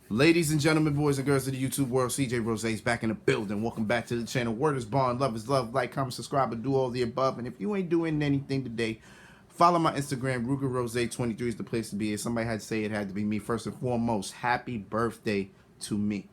Ladies and gentlemen, boys and girls of the YouTube world, CJ Rose is back in the building. Welcome back to the channel. Word is bond, love is love. Like, comment, subscribe, and do all the above. And if you ain't doing anything today, follow my Instagram. Ruger Rose 23 is the place to be. If somebody had to say it had to be me. First and foremost, happy birthday to me.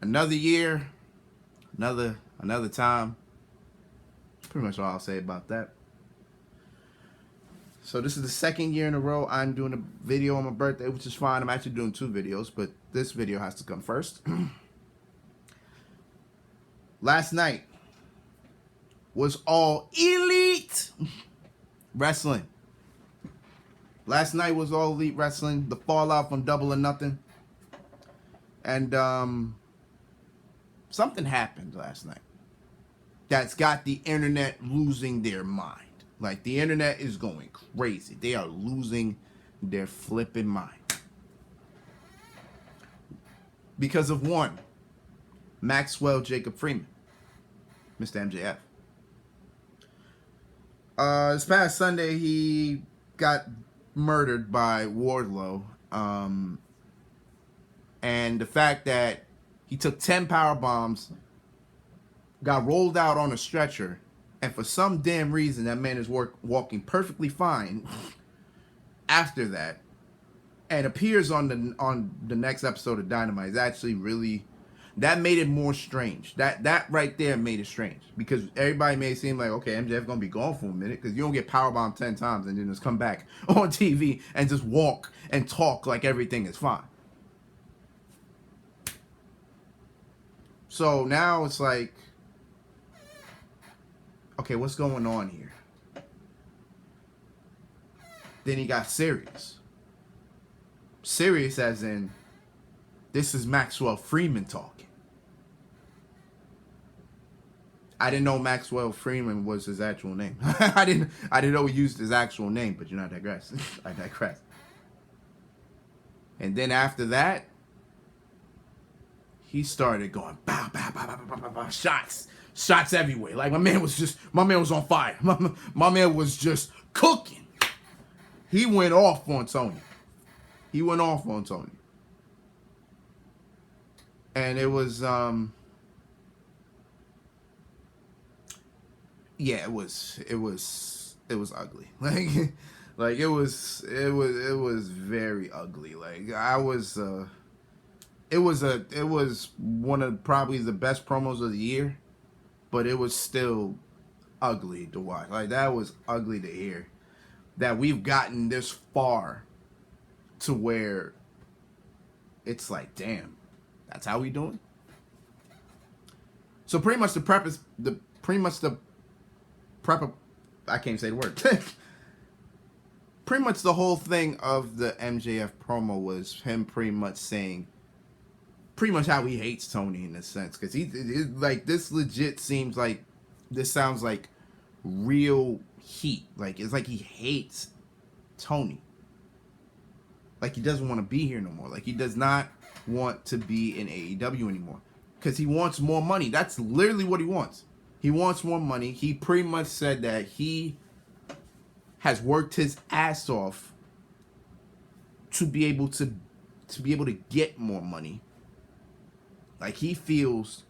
Another year, another time. Pretty much all I'll say about that. So this is the second year in a row I'm doing a video on my birthday, which is fine. I'm actually doing 2 videos, but this video has to come first. Last night was all elite wrestling. Last night was all elite wrestling. The fallout from Double or Nothing. And something happened last night that's got the internet losing their mind. Like, the internet is going crazy. They are losing their flipping mind. Because of one, Maxwell Jacob Freeman, Mr. MJF. This past Sunday, he got murdered by Wardlow. And the fact that he took 10 power bombs, got rolled out on a stretcher, and for some damn reason, that man is walking perfectly fine after that, and appears on the next episode of Dynamite. Is actually really, that made it more strange. That right there made it strange, because everybody made it seem like, okay, MJF gonna be gone for a minute, because you don't get powerbombed 10 times and then just come back on TV and just walk and talk like everything is fine. So now it's like, okay, what's going on here? Then he got serious. Serious as in, this is Maxwell Freeman talking. I didn't know Maxwell Freeman was his actual name. I didn't know he used his actual name, but I digress. I digress. And then after that, he started going bow, bow, bow, bow, bow, bow, bow, shots everywhere. Like, my man was on fire. My man was just cooking. He went off on Tony. And it was yeah, it was ugly. Like it was very ugly. Like, it was one of probably the best promos of the year, but it was still ugly to watch. Like, that was ugly to hear that we've gotten this far to where it's like, damn, that's how we doing? So pretty much I can't say the word. Pretty much the whole thing of the MJF promo was him pretty much saying pretty much how he hates Tony in a sense, because he like, this legit seems like, this sounds like real heat. Like, it's like he hates Tony. Like, he doesn't want to be here no more. Like, he does not want to be in AEW anymore, because he wants more money. That's literally what he wants. He wants more money. He pretty much said that he has worked his ass off to be able to get more money. Like, he feels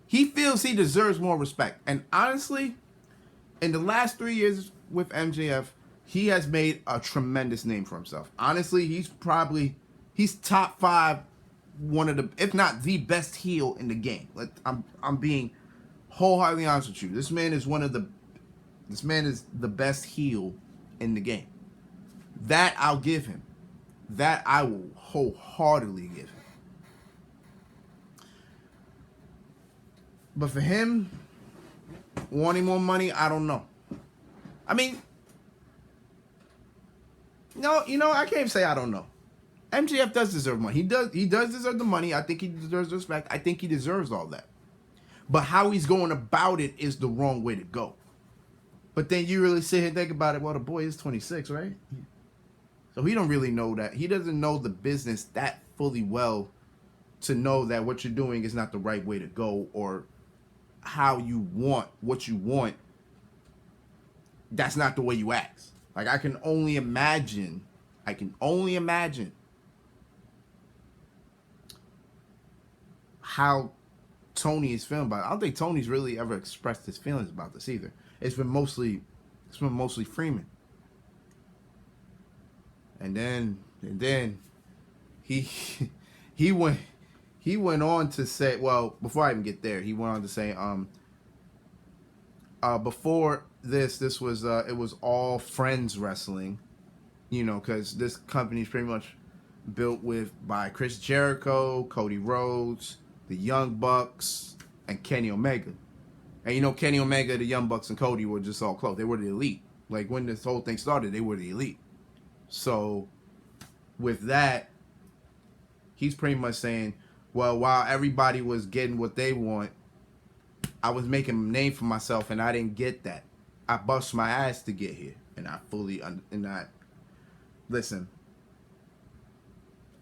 he deserves more respect. And honestly, in the last 3 years with MJF, he has made a tremendous name for himself. Honestly, he's top 5, one of the, if not the best heel in the game. Like, I'm being wholeheartedly honest with you. This man is the best heel in the game. That I'll give him. That I will wholeheartedly give him. But for him wanting more money, I don't know. I mean, no, I can't even say I don't know. MJF does deserve money. He does deserve the money. I think he deserves respect. I think he deserves all that. But how he's going about it is the wrong way to go. But then you really sit here and think about it. Well, the boy is 26, right? So he don't really know that. He doesn't know the business that fully well to know that what you're doing is not the right way to go, or how you want what you want. That's not the way you act. Like, I can only imagine how Tony is feeling about it. I don't think Tony's really ever expressed his feelings about this either. It's been mostly Freeman. And then he he went on to say, well, before I even get there, he went on to say before this was it was all friends wrestling, because this company is pretty much built by Chris Jericho, Cody Rhodes, the Young Bucks, and Kenny Omega. And Kenny Omega, the Young Bucks, and Cody were just all close. They were the elite. Like when this whole thing started, they were the elite. So with that, he's pretty much saying, well, while everybody was getting what they want, I was making a name for myself, and I didn't get that. I bust my ass to get here, and listen.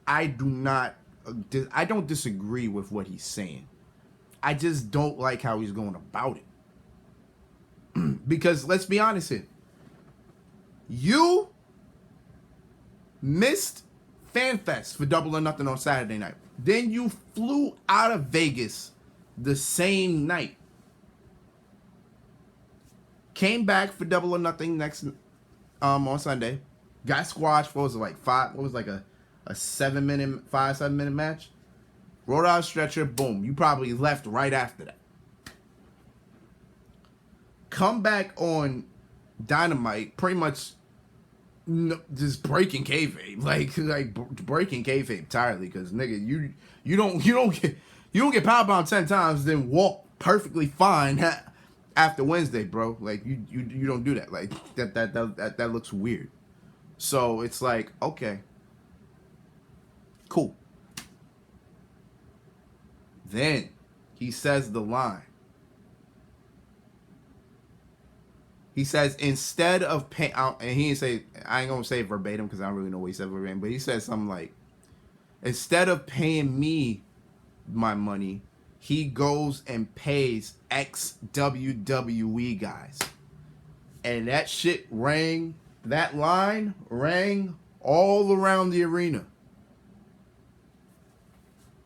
I don't disagree with what he's saying. I just don't like how he's going about it. Because let's be honest here, you missed FanFest for Double or Nothing on Saturday night. Then you flew out of Vegas the same night. Came back for Double or Nothing next on Sunday. Got squashed for a 7 minute match. Rolled out a stretcher, boom. You probably left right after that. Come back on Dynamite, pretty much just breaking kayfabe, like breaking kayfabe entirely. Because nigga, you don't get powerbound 10 times, then walk perfectly fine after Wednesday, bro. Like you don't do that. Like that looks weird. So it's like, okay, cool. Then he says the line. He says, instead of pay out, and he didn't say, I ain't gonna say it verbatim because I don't really know what he said verbatim, but he said something like, instead of paying me my money, he goes and pays ex-WWE guys. And that shit that line rang all around the arena.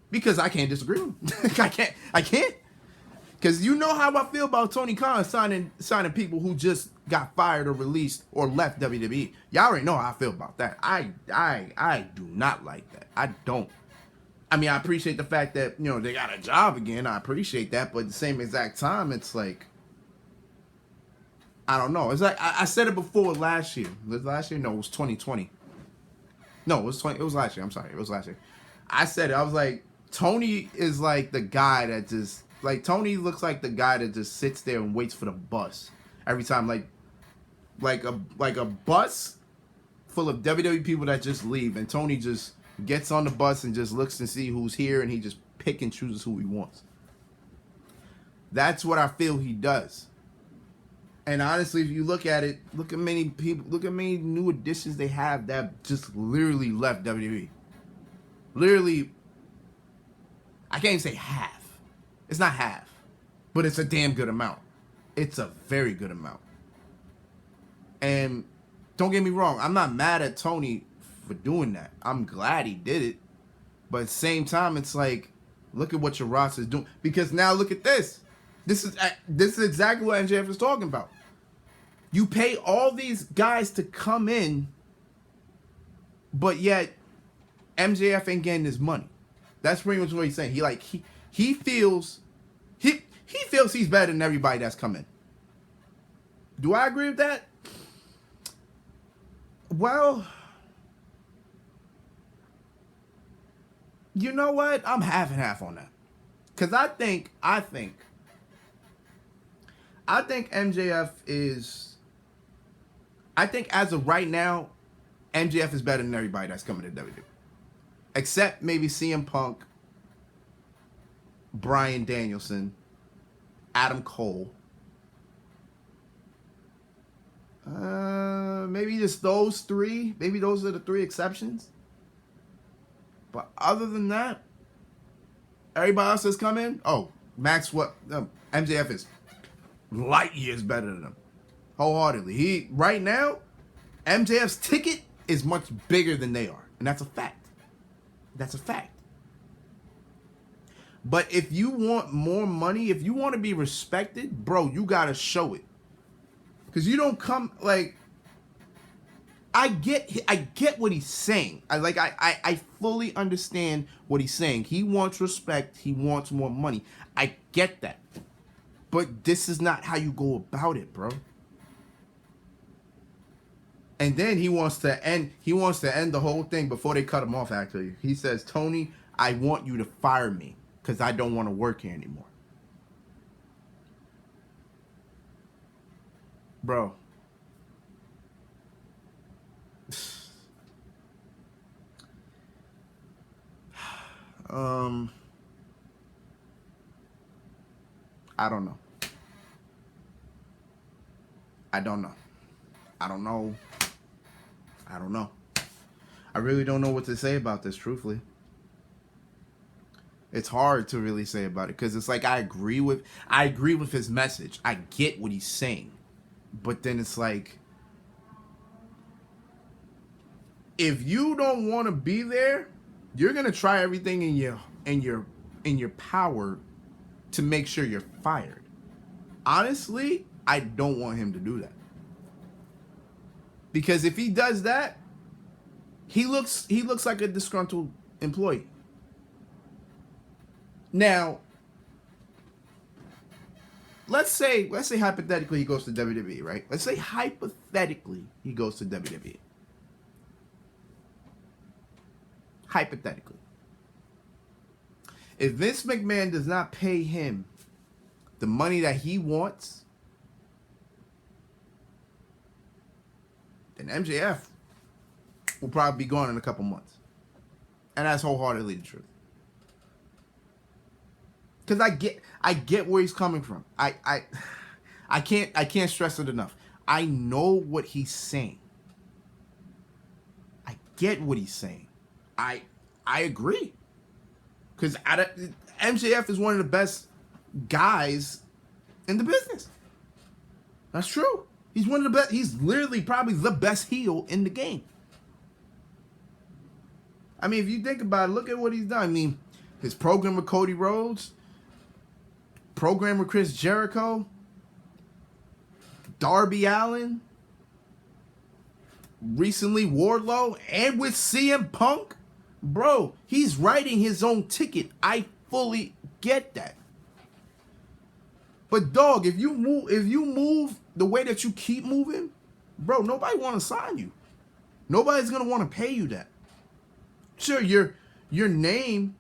Because I can't disagree with him. I can't. Because you know how I feel about Tony Khan signing people who just got fired or released or left WWE. Y'all already know how I feel about that. I do not like that. I don't. I mean, I appreciate the fact that, they got a job again. I appreciate that. But at the same exact time, it's like, I don't know. It's like, I said it before last year. Last year? No, it was 2020. No, it was last year. I'm sorry. It was last year. I said it. I was like, Tony is like the guy that just, Tony looks like the guy that just sits there and waits for the bus every time, like a bus full of WWE people that just leave, and Tony just gets on the bus and just looks and see who's here, and he just pick and chooses who he wants. That's what I feel he does. And honestly, if you look at it, look at many new additions they have that just literally left WWE. Literally, I can't even say half. It's not half, but it's a damn good amount. It's a very good amount. And don't get me wrong, I'm not mad at Tony for doing that. I'm glad he did it. But at the same time, it's like, look at what your roster is doing. Because now look at this. This is exactly what MJF is talking about. You pay all these guys to come in, but yet MJF ain't getting his money. That's pretty much what he's saying. He feels he's better than everybody that's coming. Do I agree with that? Well, you know what? I'm half and half on that. Cause I think MJF is. I think as of right now, MJF is better than everybody that's coming to WWE. Except maybe CM Punk, Bryan Danielson, Adam Cole. Maybe just those three. Maybe those are the three exceptions. But other than that, everybody else that's come in, MJF is light years better than them. Wholeheartedly. Right now, MJF's ticket is much bigger than they are. And that's a fact. That's a fact. But if you want more money, if you want to be respected, bro, you gotta show it. Because you don't come like. I get what he's saying. I fully understand what he's saying. He wants respect. He wants more money. I get that. But this is not how you go about it, bro. And then he wants to end the whole thing before they cut him off, actually. He says, Tony, I want you to fire me because I don't want to work here anymore. Bro. I don't know. I don't know. I really don't know what to say about this, truthfully. It's hard to really say about it because it's like I agree with his message. I get what he's saying. But then it's like, if you don't want to be there, you're going to try everything in your power to make sure you're fired. Honestly, I don't want him to do that. Because if he does that, he looks like a disgruntled employee. Now, let's say hypothetically he goes to WWE, right? Let's say hypothetically he goes to WWE. Hypothetically. If Vince McMahon does not pay him the money that he wants, then MJF will probably be gone in a couple months. And that's wholeheartedly the truth. Because I get where he's coming from. I can't stress it enough. I know what he's saying. I get what he's saying. I agree. Because MJF is one of the best guys in the business. That's true. He's one of the best. He's literally probably the best heel in the game. I mean, if you think about it, look at what he's done. I mean, his program with Cody Rhodes, program with Chris Jericho, Darby Allin, recently Wardlow, and with CM Punk. Bro, he's writing his own ticket. I fully get that. But dog, if you move the way that you keep moving, bro, nobody want to sign you. Nobody's gonna want to pay you that. Sure, your name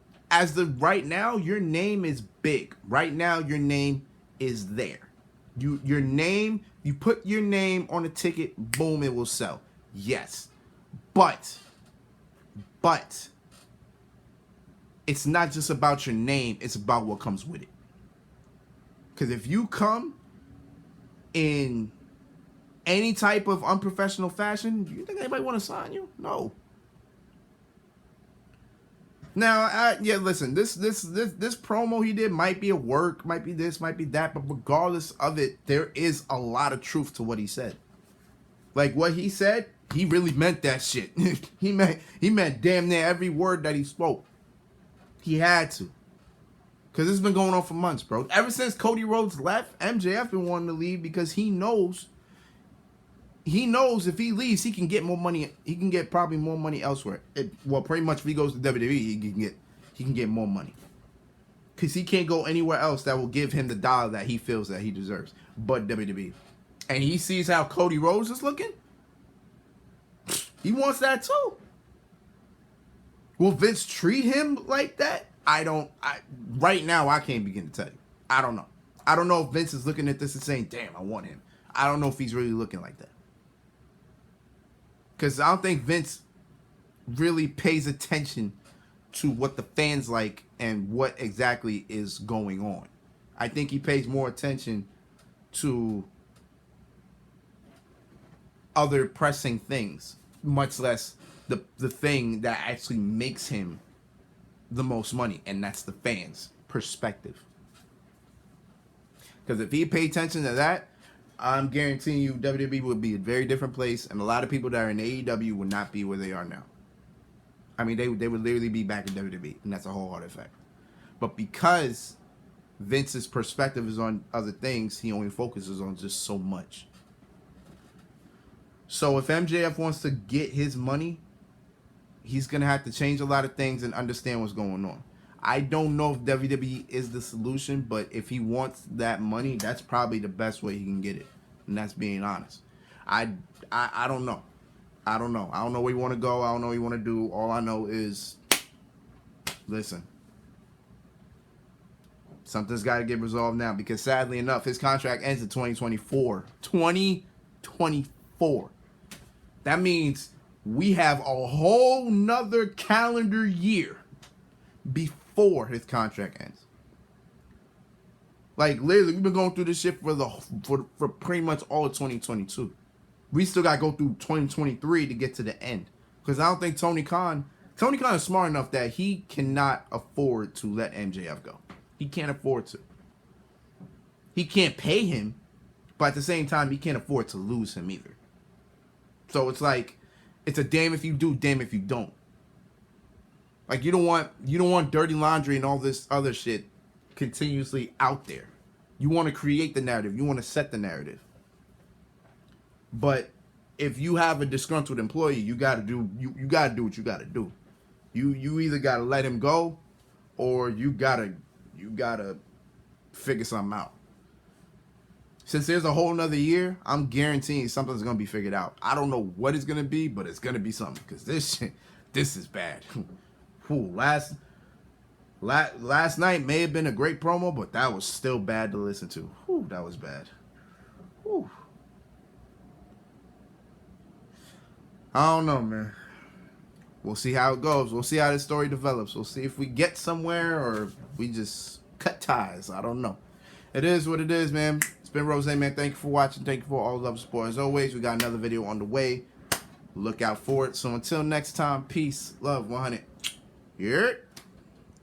right now, your name is big. Right now, your name is there. Your name, you put your name on a ticket, boom, it will sell. Yes. But it's not just about your name, it's about what comes with it. Because if you come in any type of unprofessional fashion, do you think anybody want to sign you? No. Now, listen, this promo he did might be a work, might be this, might be that, but regardless of it, there is a lot of truth to what he said. Like what he said, he really meant that shit. he meant damn near every word that he spoke. He had to. Because it's been going on for months, bro. Ever since Cody Rhodes left, MJF been wanting to leave because he knows if he leaves, he can get more money. He can get probably more money elsewhere. Pretty much if he goes to WWE, he can get more money. Because he can't go anywhere else that will give him the dollar that he feels that he deserves. But WWE. And he sees how Cody Rhodes is looking. He wants that too. Will Vince treat him like that? Right now, I can't begin to tell you. I don't know. I don't know if Vince is looking at this and saying, damn, I want him. I don't know if he's really looking like that. Because I don't think Vince really pays attention to what the fans like and what exactly is going on. I think he pays more attention to other pressing things, much less the thing that actually makes him the most money, and that's the fans' perspective. Because if he paid attention to that, I'm guaranteeing you WWE would be a very different place, and a lot of people that are in AEW would not be where they are now. I mean, they would literally be back in WWE, and that's a whole other fact. But because Vince's perspective is on other things, he only focuses on just so much. So if MJF wants to get his money, he's going to have to change a lot of things and understand what's going on. I don't know if WWE is the solution, but if he wants that money, that's probably the best way he can get it. And that's being honest. I don't know. I don't know. I don't know where you want to go. I don't know what you want to do. All I know is, listen, something's got to get resolved now, because sadly enough, his contract ends in 2024. 2024. That means we have a whole nother calendar year before his contract ends. Like, literally, we've been going through this shit for pretty much all of 2022. We still got to go through 2023 to get to the end. Because I don't think Tony Khan is smart enough that he cannot afford to let MJF go. He can't afford to. He can't pay him, but at the same time, he can't afford to lose him either. So it's like, it's a damn if you do, damn if you don't. Like, you don't want dirty laundry and all this other shit continuously out there. You want to create the narrative. You want to set the narrative. But if you have a disgruntled employee, you gotta do what you gotta do. You either gotta let him go, or you gotta figure something out. Since there's a whole nother year, I'm guaranteeing something's gonna be figured out. I don't know what it's gonna be, but it's gonna be something, because this is bad. Whew, last night may have been a great promo, but that was still bad to listen to. Whew, that was bad. Whew. I don't know, man. We'll see how it goes. We'll see how this story develops. We'll see if we get somewhere or we just cut ties. I don't know. It is what it is, man. It's been Rose, man. Thank you for watching. Thank you for all the love and support. As always, we got another video on the way. Look out for it. So until next time, peace, love, 100. Yeah.